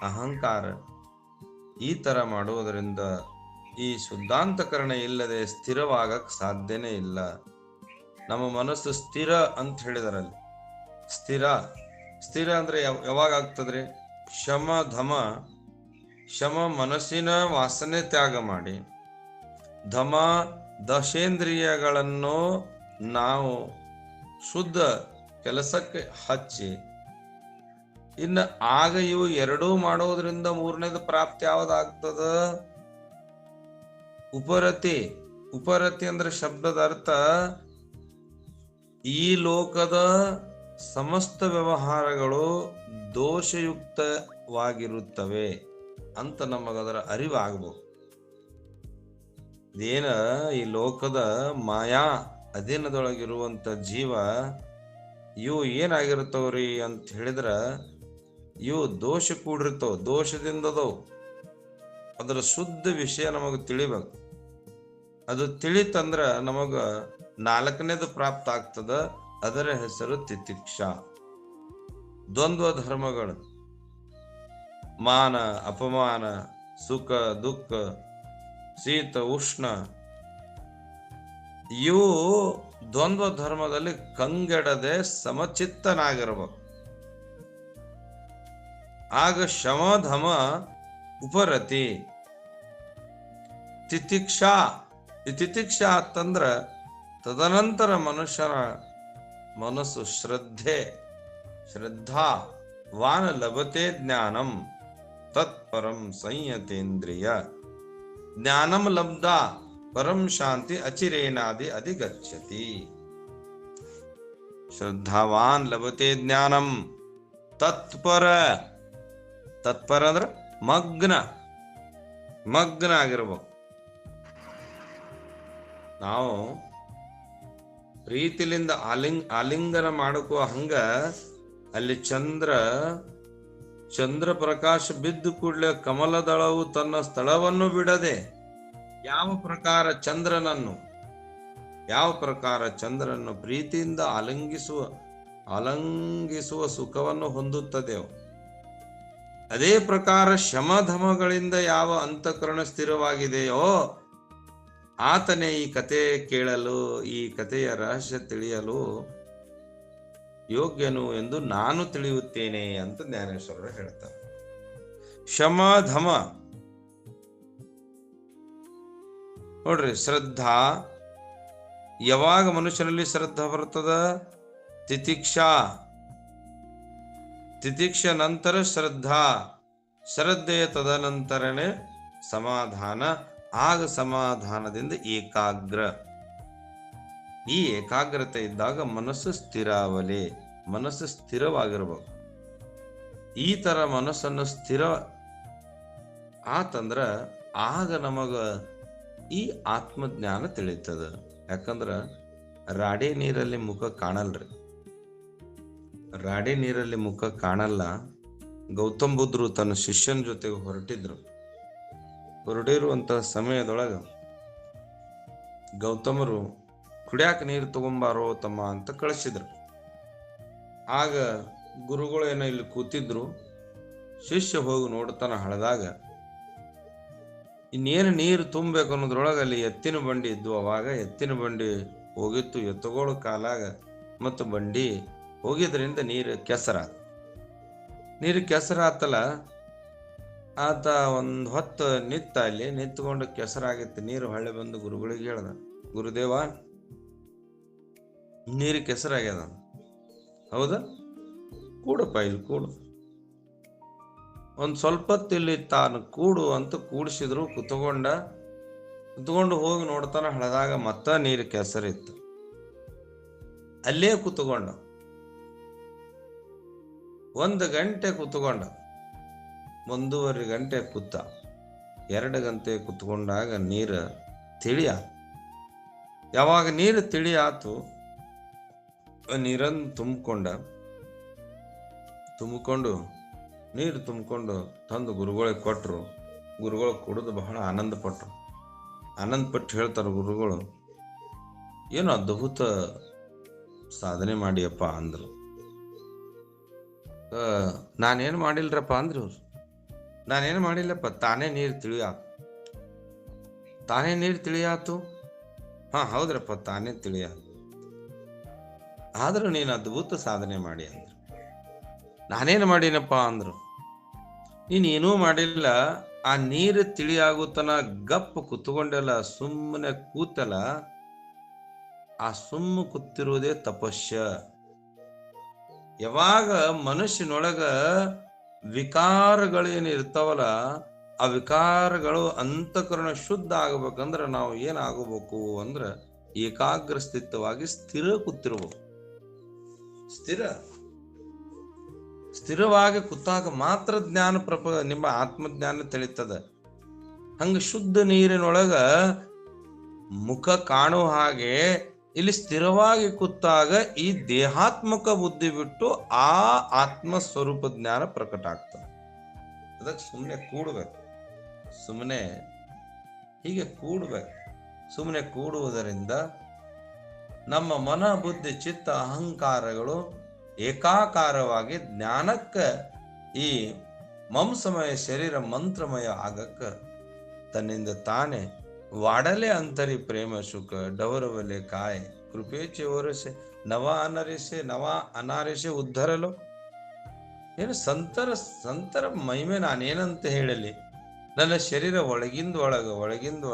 ಅಹಂಕಾರ ಈ ತರ ಮಾಡುವುದರಿಂದ ಈ ಶುದ್ಧಾಂತಕರಣ ಇಲ್ಲದೆ ಸ್ಥಿರವಾಗಕ್ ಸಾಧ್ಯನೇ ಇಲ್ಲ. ನಮ್ಮ ಮನಸ್ಸು ಸ್ಥಿರ ಅಂತ ಹೇಳಿದಾರಲ್ಲಿ, ಸ್ಥಿರ ಅಂದ್ರೆ ಯಾವಾಗ ಆಗ್ತದ್ರಿ? ಶಮ ಧಮ. ಶಮ ಮನಸ್ಸಿನ ವಾಸನೆ ತ್ಯಾಗ ಮಾಡಿ, ಧಮ ದಶೇಂದ್ರಿಯಗಳನ್ನು ನಾವು ಶುದ್ಧ ಕೆಲಸಕ್ಕೆ ಹಚ್ಚಿ, ಇನ್ನು ಆಗ ಇವು ಎರಡೂ ಮಾಡೋದ್ರಿಂದ ಮೂರನೇದು ಪ್ರಾಪ್ತಿ ಯಾವ್ದಾಗ್ತದ? ಉಪರತಿ. ಉಪರತಿ ಅಂದ್ರೆ ಶಬ್ದದ ಅರ್ಥ ಈ ಲೋಕದ ಸಮಸ್ತ ವ್ಯವಹಾರಗಳು ದೋಷಯುಕ್ತವಾಗಿರುತ್ತವೆ ಅಂತ ನಮಗದರ ಅರಿವಾಗಬಹುದು. ಇದೇನ ಈ ಲೋಕದ ಮಾಯಾ ಅಧೀನದೊಳಗಿರುವಂತ ಜೀವ ಇವು ಏನಾಗಿರ್ತಾವ್ರಿ ಅಂತ ಹೇಳಿದ್ರ ಇವು ದೋಷ ಕೂಡಿರ್ತಾವ, ದೋಷದಿಂದದವು. ಅದರ ಶುದ್ಧ ವಿಷಯ ನಮಗ ತಿಳಿಬೇಕು. ಅದು ತಿಳಿತಂದ್ರ ನಮಗ 4ನೇದು ಪ್ರಾಪ್ತ ಆಗ್ತದ. ಅದರ ಹೆಸರು ತಿತಿಕ್ಷಾ. ದ್ವಂದ್ವ ಧರ್ಮಗಳು, ಮಾನ ಅಪಮಾನ, ಸುಖ ದುಃಖ, ಶೀತ ಉಷ್ಣ, ಇವು ದ್ವಂದ್ವ ಧರ್ಮದಲ್ಲಿ ಕಂಗೆಡದೆ ಸಮಚಿತ್ತನಾಗಿರ್ಬೇಕು. ಆಗ ಶಮಧಮ ಉಪರತಿ. ತಿತಿಕ್ಷಾ, ಈ ತಿತಿಕ್ಷಾ ಅಂತಂದ್ರ ತದನಂತರ ಮನುಷ್ಯನ ಮನಸ್ಸು ಶ್ರದ್ಧಾ ವಾನ ಲಭತೆ ಜ್ಞಾನಂ ತತ್ಪರಂ ಸಂಯತೇಂದ್ರಿಯ. ಜ್ಞಾನಂ ಲಬ್ಧ ಪರಂ ಶಾಂತಿ ಅಚಿರೇನಾದಿ ಅಧಿಗಚ್ಚತಿ. ಶ್ರದ್ಧಾವಾನ್ ಲಭತೆ ಜ್ಞಾನಂ. ತತ್ಪರ ಅಂದ್ರೆ ಮಗ್ನ ಆಗಿರ್ಬೇಕು. ನಾವು ಪ್ರೀತಿಲಿಂದ ಆಲಿಂಗನ ಮಾಡಕೋ ಹಂಗ ಅಲ್ಲಿ ಚಂದ್ರ ಪ್ರಕಾಶ ಬಿದ್ದು ಕೂಡಲೇ ಕಮಲದಳವು ತನ್ನ ಸ್ಥಳವನ್ನು ಬಿಡದೆ ಯಾವ ಪ್ರಕಾರ ಚಂದ್ರನನ್ನು ಪ್ರೀತಿಯಿಂದ ಆಲಂಗಿಸುವ ಸುಖವನ್ನು ಹೊಂದುತ್ತದೆಯೋ ಅದೇ ಪ್ರಕಾರ ಶಮಧಮಗಳಿಂದ ಯಾವ ಅಂತಃಕರಣ ಸ್ಥಿರವಾಗಿದೆಯೋ ಆತನೇ ಈ ಕತೆ ಕೇಳಲು, ಈ ಕಥೆಯ ರಹಸ್ಯ ತಿಳಿಯಲು ಯೋಗ್ಯನು ಎಂದು ನಾನು ತಿಳಿಯುತ್ತೇನೆ ಅಂತ ಜ್ಞಾನೇಶ್ವರರು ಹೇಳ್ತಾರೆ. ಶಮಧಮ ನೋಡ್ರಿ, ಶ್ರದ್ಧಾ. ಯಾವಾಗ ಮನುಷ್ಯನಲ್ಲಿ ಶ್ರದ್ಧಾ ಬರ್ತದ? ತಿತಿಕ್ಷಾ ನಂತರ ಶ್ರದ್ಧೆಯ ತದನಂತರನೇ ಸಮಾಧಾನ. ಆಗ ಸಮಾಧಾನದಿಂದ ಏಕಾಗ್ರ. ಈ ಏಕಾಗ್ರತೆ ಇದ್ದಾಗ ಮನಸ್ಸು ಸ್ಥಿರವಾಗಿರ್ಬೇಕು. ಈ ತರ ಮನಸ್ಸನ್ನು ಸ್ಥಿರ ಆತಂದ್ರ ಆಗ ನಮಗ ಈ ಆತ್ಮಜ್ಞಾನ ತಿಳಿತದ. ಯಾಕಂದ್ರ ರಾಡಿ ನೀರಲ್ಲಿ ಮುಖ ಕಾಣಲ್ರಿ. ಗೌತಮ್ ಬುದ್ಧರು ತನ್ನ ಶಿಷ್ಯನ ಜೊತೆಗೆ ಹೊರಟಿರುವಂತ ಸಮಯದೊಳಗ ಗೌತಮರು ಕುಡಿಯಾಕ ನೀರು ತಗೊಂಬಾರೋ ತಮ್ಮ ಅಂತ ಕಳಿಸಿದ್ರು. ಆಗ ಗುರುಗಳು ಏನೋ ಇಲ್ಲಿ ಕೂತಿದ್ರು. ಶಿಷ್ಯ ಹೋಗಿ ನೋಡ್ತಾನ ಹಳದಾಗ ಇನ್ನೇನು ನೀರು ತುಂಬಬೇಕು ಅನ್ನೋದ್ರೊಳಗ ಅಲ್ಲಿ ಎತ್ತಿನ ಬಂಡಿ ಇದ್ವು. ಅವಾಗ ಎತ್ತಿನ ಬಂಡಿ ಹೋಗಿತ್ತು. ಎತ್ತುಗಳು ಕಾಲಾಗ ಮತ್ತು ಬಂಡಿ ಹೋಗಿದ್ರಿಂದ ನೀರು ಕೆಸರಾತಲ್ಲ. ಆತ ಒಂದ್ ಹೊತ್ತು ಅಲ್ಲಿ ನಿಂತ್ಕೊಂಡು ಕೆಸರಾಗಿತ್ತು. ನೀರು ಹೊಳ್ಳೆ ಬಂದು ಗುರುಗಳಿಗೆ ಹೇಳ್ದ, ಗುರುದೇವ ನೀರು ಕೆಸರಾಗ್ಯದ. ಹೌದಾ? ಕೂಡಪ್ಪ ಇಲ್ಲಿ ಕೂಡು. ಒಂದ್ ಸ್ವಲ್ಪ ಇಲ್ಲಿ ತಾನು ಕೂಡು ಅಂತ ಕೂಡಿಸಿದ್ರು. ಕುತ್ಕೊಂಡು ಹೋಗಿ ನೋಡ್ತಾನ ಹಳದಾಗ ಮತ್ತ ನೀರು ಕೆಸರಿತ್ತು. ಅಲ್ಲೇ ಕುತ್ಕೊಂಡ 1 ಗಂಟೆ ಕುತ್ಕೊಂಡ. 1.5 ಗಂಟೆ ಕೂತ. 2 ಗಂಟೆ ಕುತ್ಕೊಂಡಾಗ ನೀರು ತಿಳಿ ಆತು. ಯಾವಾಗ ನೀರು ತಿಳಿ ಆತು, ನೀರನ್ನು ತುಂಬಿಕೊಂಡು ತಂದು ಗುರುಗಳಿಗೆ ಕೊಟ್ರು. ಗುರುಗಳು ಕುಡಿದು ಬಹಳ ಆನಂದ ಪಟ್ಟು ಹೇಳ್ತಾರ ಗುರುಗಳು, ಏನು ಅದ್ಭುತ ಸಾಧನೆ ಮಾಡಿಯಪ್ಪ ಅಂದ್ರು. ನಾನೇನು ಮಾಡಿಲ್ರಪ್ಪ ಅಂದ್ರು ಅವ್ರು. ನಾನೇನು ಮಾಡಿಲ್ಲಪ್ಪ, ತಾನೇ ನೀರು ತಿಳಿಯಾತು. ಹಾ ಹೌದ್ರಪ್ಪ, ತಾನೇ ತಿಳಿಯಾತು. ಆದ್ರೂ ನೀನು ಅದ್ಭುತ ಸಾಧನೆ ಮಾಡಿ ಅಂದ್ರು. ನಾನೇನು ಮಾಡೀನಪ್ಪ ಅಂದ್ರು. ನೀನೇನೂ ಮಾಡಿಲ್ಲ. ಆ ನೀರು ತಿಳಿಯಾಗುತ್ತನ ಗಪ್ಪ ಕುತ್ಕೊಂಡೆಲ್ಲ, ಸುಮ್ಮನೆ ಕೂತಲ್ಲ. ಆ ಕೂತಿರುವುದೇ ತಪಸ್ಯ. ಯಾವಾಗ ಮನುಷ್ಯನೊಳಗ ವಿಕಾರಗಳೇನು ಇರ್ತಾವಲ್ಲ, ಆ ವಿಕಾರಗಳು ಅಂತಃಕರಣ ಶುದ್ಧ ಆಗಬೇಕಂದ್ರ ನಾವು ಏನಾಗಬೇಕು ಅಂದ್ರ ಏಕಾಗ್ರ ಸ್ಥಿತವಾಗಿ ಸ್ಥಿರ ಕೂತಿರ್ಬೇಕು. ಸ್ಥಿರವಾಗಿ ಕೂತಾಗ ಮಾತ್ರ ನಿಮ್ಮ ಆತ್ಮಜ್ಞಾನ ತಿಳಿತದ. ಹಂಗ ಶುದ್ಧ ನೀರಿನೊಳಗ ಮುಖ ಕಾಣೋ ಹಾಗೆ ಇಲ್ಲಿ ಸ್ಥಿರವಾಗಿ ಕೂತಾಗ ಈ ದೇಹಾತ್ಮಕ ಬುದ್ಧಿ ಬಿಟ್ಟು ಆ ಆತ್ಮ ಸ್ವರೂಪ ಜ್ಞಾನ ಪ್ರಕಟ ಆಗ್ತದೆ. ಅದಕ್ಕೆ ಸುಮ್ಮನೆ ಕೂಡ್ಬೇಕು, ಸುಮ್ಮನೆ ಹೀಗೆ ಕೂಡ್ಬೇಕು. ಸುಮ್ಮನೆ ಕೂಡುವುದರಿಂದ ನಮ್ಮ ಮನ ಬುದ್ಧಿ ಚಿತ್ತ ಅಹಂಕಾರಗಳು ಏಕಾಕಾರವಾಗಿ ಜ್ಞಾನಕ್ಕೆ ಈ ಮಂಸಮಯ ಶರೀರ ಮಂತ್ರಮಯ ಆಗಕ್ಕ ತನ್ನಿಂದ ತಾನೇ ವಾಡಲೆ ಅಂತರಿ ಪ್ರೇಮ ಸುಖ ಡವರವಲೆ ಕಾಯ್ ಕೃಪೇಚೆ ಓರಸೆ ನವ ಅನಾರಿಸೆ ಉದ್ಧರಲು. ಏನು ಸಂತರ ಮಹಿಮೆ ನಾನೇನಂತ ಹೇಳಲಿ? ನನ್ನ ಶರೀರ ಒಳಗಿಂದ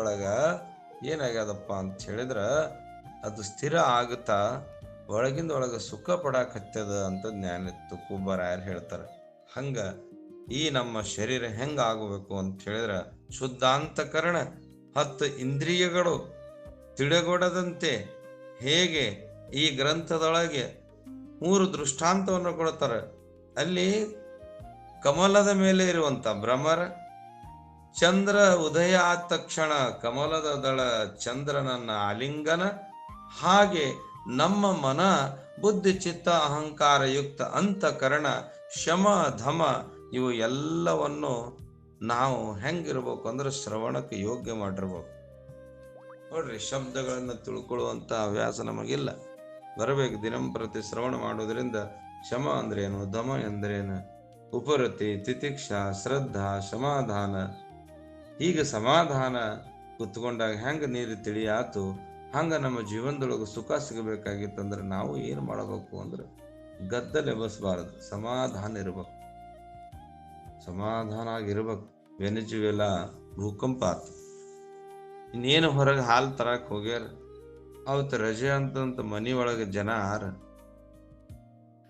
ಒಳಗ ಏನಾಗ್ಯದಪ್ಪ ಅಂತ ಹೇಳಿದ್ರ ಅದು ಸ್ಥಿರ ಆಗುತ್ತಾ ಒಳಗಿಂದ ಒಳಗ ಸುಖ ಪಡಾಕತ್ತದ ಅಂತ ಜ್ಞಾನ ತುಕುಬರಾಯರ್ ಹೇಳ್ತಾರೆ. ಹಂಗ ಈ ನಮ್ಮ ಶರೀರ ಹೆಂಗ ಆಗಬೇಕು ಅಂತ ಹೇಳಿದ್ರ ಶುದ್ಧಾಂತಕರಣ 10 ಇಂದ್ರಿಯಗಳು ತಿಳಗೊಡದಂತೆ ಹೇಗೆ ಈ ಗ್ರಂಥದೊಳಗೆ 3 ದೃಷ್ಟಾಂತವನ್ನು ಕೊಡ್ತಾರೆ. ಅಲ್ಲಿ ಕಮಲದ ಮೇಲೆ ಇರುವಂತ ಭ್ರಮರ, ಚಂದ್ರ ಉದಯ ಆದ ತಕ್ಷಣ ಕಮಲದ ದಳ ಚಂದ್ರನನ್ನ ಆಲಿಂಗನ, ಹಾಗೆ ನಮ್ಮ ಮನ ಬುದ್ಧಿ ಚಿತ್ತ ಅಹಂಕಾರ ಯುಕ್ತ ಅಂತಃಕರಣ ಶಮ ಧಮ ಇವು ಎಲ್ಲವನ್ನು ನಾವು ಹೆಂಗಿರ್ಬೇಕು ಅಂದ್ರೆ ಶ್ರವಣಕ್ಕೆ ಯೋಗ್ಯ ಮಾಡಿರ್ಬೇಕು. ನೋಡ್ರಿ, ಶಬ್ದಗಳನ್ನ ತಿಳ್ಕೊಳ್ಳುವಂತ ಹವ್ಯಾಸ ನಮಗಿಲ್ಲ. ಬರಬೇಕು ದಿನಂಪ್ರತಿ ಶ್ರವಣ ಮಾಡೋದ್ರಿಂದ ಶಮ ಅಂದ್ರೇನು, ಧಮ ಅಂದ್ರೇನು, ಉಪರತಿ, ತಿತಿಕ್ಷಾ, ಶ್ರದ್ಧಾ, ಸಮಾಧಾನ, ಹೀಗೆ ಸಮಾಧಾನ ಕುತ್ಕೊಂಡಾಗ ಹೆಂಗ ನೀರು ತಿಳಿಯಾತು ಹಂಗ ನಮ್ಮ ಜೀವನದೊಳಗೆ ಸುಖ ಸಿಗಬೇಕಾಗಿತ್ತಂದ್ರೆ ನಾವು ಏನು ಮಾಡಬೇಕು ಅಂದ್ರೆ ಗದ್ದಲೆ ಬಸ್ಬಾರದು, ಸಮಾಧಾನ ಇರ್ಬೇಕು, ಸಮಾಧಾನ ಆಗಿರ್ಬೇಕು. ವೆನಿಜುವೆಲಾ ಭೂಕಂಪ ಆತು, ಇನ್ನೇನು ಹೊರಗೆ ಹಾಲು ತರಕ್ ಹೋಗ್ಯಾರ, ಅವತ್ತು ರಜೆ ಅಂತಂತ ಮನಿ ಒಳಗೆ ಜನ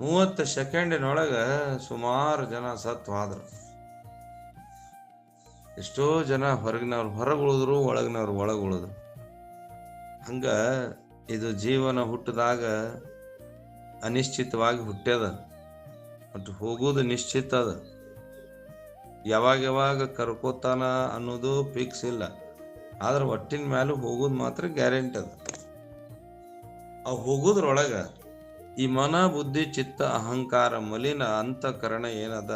30 ಸೆಕೆಂಡಿನೊಳಗ ಸುಮಾರು ಜನ ಸತ್ತು ಹೋದ್ರು. ಎಷ್ಟೋ ಜನ ಹೊರಗಿನವ್ರು ಹೊರಗೆ ಉಳಿದ್ರು, ಒಳಗಿನವ್ರು ಒಳಗೆ ಉಳಿದ್ರು. ಹಂಗ ಇದು ಜೀವನ ಹುಟ್ಟಿದಾಗ ಅನಿಶ್ಚಿತವಾಗಿ ಹುಟ್ಟ್ಯದ, ಮತ್ತು ಹೋಗುವುದು ನಿಶ್ಚಿತ ಅದ. ಯಾವಾಗ ಕರ್ಕೋತಾನ ಅನ್ನೋದು ಫಿಕ್ಸ್ ಇಲ್ಲ, ಆದ್ರೆ ಒಟ್ಟಿನ ಮೇಲೆ ಹೋಗೋದು ಮಾತ್ರ ಗ್ಯಾರಂಟಿ ಅದ. ಆ ಹೋಗೋದ್ರೊಳಗ ಈ ಮನ ಬುದ್ಧಿ ಚಿತ್ತ ಅಹಂಕಾರ ಮಲಿನ ಅಂತಃಕರಣ ಏನದ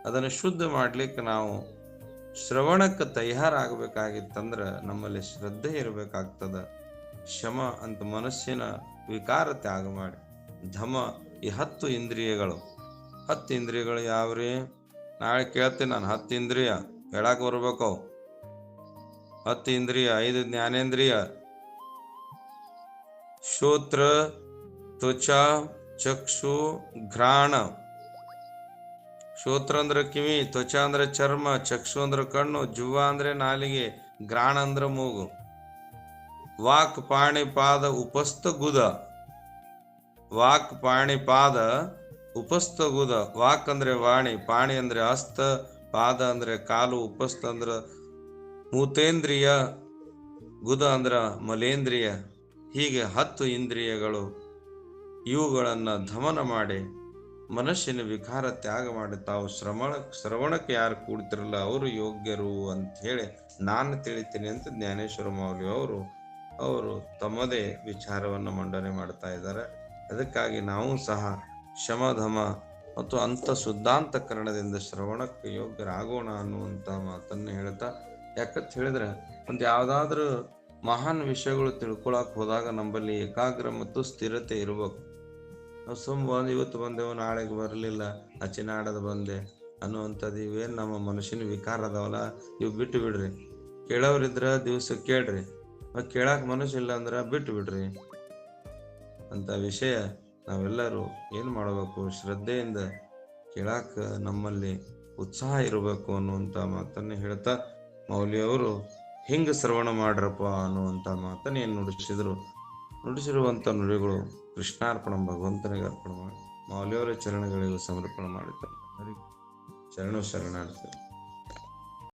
ಅದನ್ನು ಶುದ್ಧ ಮಾಡ್ಲಿಕ್ಕೆ ನಾವು ಶ್ರವಣಕ್ಕೆ ತಯಾರಾಗಬೇಕಾಗಿತ್ತಂದ್ರ ನಮ್ಮಲ್ಲಿ ಶ್ರದ್ಧೆ ಇರಬೇಕಾಗ್ತದ. ಶಮ ಅಂತ ಮನಸ್ಸಿನ ವಿಕಾರ ತ್ಯಾಗ ಮಾಡಿ, ಧಮ ಈ 10 ಇಂದ್ರಿಯಗಳು. 10 ಇಂದ್ರಿಯಗಳು ಯಾವ್ರಿ? ನಾಳೆ ಕೇಳ್ತೀನಿ ನಾನು. 10 ಇಂದ್ರಿಯ ಹೇಳಕ್ ಬರ್ಬೇಕು. 10 ಇಂದ್ರಿಯ, 5 ಜ್ಞಾನೇಂದ್ರಿಯ: ಶ್ರೋತ್ರ, ತ್ವಚ, ಚಕ್ಷು, ಘ್ರಾಣ. ಶ್ರೋತ್ರ ಅಂದ್ರೆ ಕಿವಿ, ತ್ವಚ ಅಂದ್ರೆ ಚರ್ಮ, ಚಕ್ಷು ಅಂದ್ರೆ ಕಣ್ಣು, ಜುವ್ವ ಅಂದ್ರೆ ನಾಲಿಗೆ, ಘ್ರಾಣ ಅಂದ್ರೆ ಮೂಗು. ವಾಕ್ ಪಾಣಿ ಪಾದ ಉಪಸ್ಥ ಗುದ. ವಾಕ್ ಪಾಣಿ ಪಾದ ಉಪಸ್ಥ ಗುದ. ವಾಕ್ ಅಂದ್ರೆ ವಾಣಿ, ಪಾಣಿ ಅಂದ್ರೆ ಹಸ್ತ, ಪಾದ ಅಂದ್ರೆ ಕಾಲು, ಉಪಸ್ಥ ಅಂದ್ರ ಮೂತೇಂದ್ರಿಯ, ಗುದ ಅಂದ್ರ ಮಲೇಂದ್ರಿಯ. ಹೀಗೆ 10 ಇಂದ್ರಿಯಗಳು, ಇವುಗಳನ್ನ ಧಮನ ಮಾಡಿ ಮನಸ್ಸಿನ ವಿಕಾರ ತ್ಯಾಗ ಮಾಡಿ ತಾವು ಶ್ರವಣಕ್ಕೆ ಯಾರು ಕೂಡ್ತಿರಲ್ಲ ಅವರು ಯೋಗ್ಯರು ಅಂತ ಹೇಳಿ ನಾನು ತಿಳಿತೀನಿ ಅಂತ ಜ್ಞಾನೇಶ್ವರ ಮೌಲ್ಯ ಅವರು ತಮ್ಮದೇ ವಿಚಾರವನ್ನು ಮಂಡನೆ ಮಾಡ್ತಾ ಇದ್ದಾರೆ. ಅದಕ್ಕಾಗಿ ನಾವು ಸಹ ಶಮಧಮ ಮತ್ತು ಅಂಥ ಶುದ್ಧಾಂತಕರಣದಿಂದ ಶ್ರವಣಕ್ಕೆ ಯೋಗ್ಯರಾಗೋಣ ಅನ್ನುವಂಥ ಮಾತನ್ನು ಹೇಳ್ತಾ, ಯಾಕಂತ ಹೇಳಿದ್ರೆ ಒಂದು ಯಾವುದಾದ್ರೂ ಮಹಾನ್ ವಿಷಯಗಳು ತಿಳ್ಕೊಳಕ್ ಹೋದಾಗ ನಮ್ಮಲ್ಲಿ ಏಕಾಗ್ರ ಮತ್ತು ಸ್ಥಿರತೆ ಇರ್ಬೇಕು. ನಾವು ಇವತ್ತು ಬಂದೆವು, ನಾಳೆಗೆ ಬರಲಿಲ್ಲ, ಅಚಿನಾಡದ ಬಂದೆ ಅನ್ನುವಂಥದ್ದು ಇವೇನು ನಮ್ಮ ಮನುಷ್ಯನ ವಿಕಾರ ಅದಾವಲ್ಲ, ಇವು ಬಿಟ್ಟು ಬಿಡ್ರಿ. ಕೇಳೋರಿದ್ರ ದಿವಸ ಕೇಳ್ರಿ, ಕೇಳಾಕ ಮನಸ್ಸಿಲ್ಲ ಅಂದ್ರೆ ಬಿಟ್ಟು ಬಿಡ್ರಿ ಅಂತ ವಿಷಯ ನಾವೆಲ್ಲರೂ ಏನು ಮಾಡಬೇಕು? ಶ್ರದ್ಧೆಯಿಂದ ಕೇಳಾಕ ನಮ್ಮಲ್ಲಿ ಉತ್ಸಾಹ ಇರಬೇಕು ಅನ್ನುವಂಥ ಮಾತನ್ನು ಹೇಳ್ತಾ, ಮೌಲ್ಯವರು ಹಿಂಗೆ ಶ್ರವಣ ಮಾಡ್ರಪ್ಪ ಅನ್ನುವಂಥ ಮಾತನ್ನು ಏನು ನುಡಿಸಿರುವಂಥ ನುಡಿಗಳು ಕೃಷ್ಣಾರ್ಪಣ ಭಗವಂತನಿಗೆ ಅರ್ಪಣೆ ಮಾಡಿ ಮೌಲ್ಯವರ ಚರಣಗಳಿಗೂ ಸಮರ್ಪಣೆ ಮಾಡಿದ್ದಾರೆ. ಶರಣು ಶರಣಾರ್ಥಿ.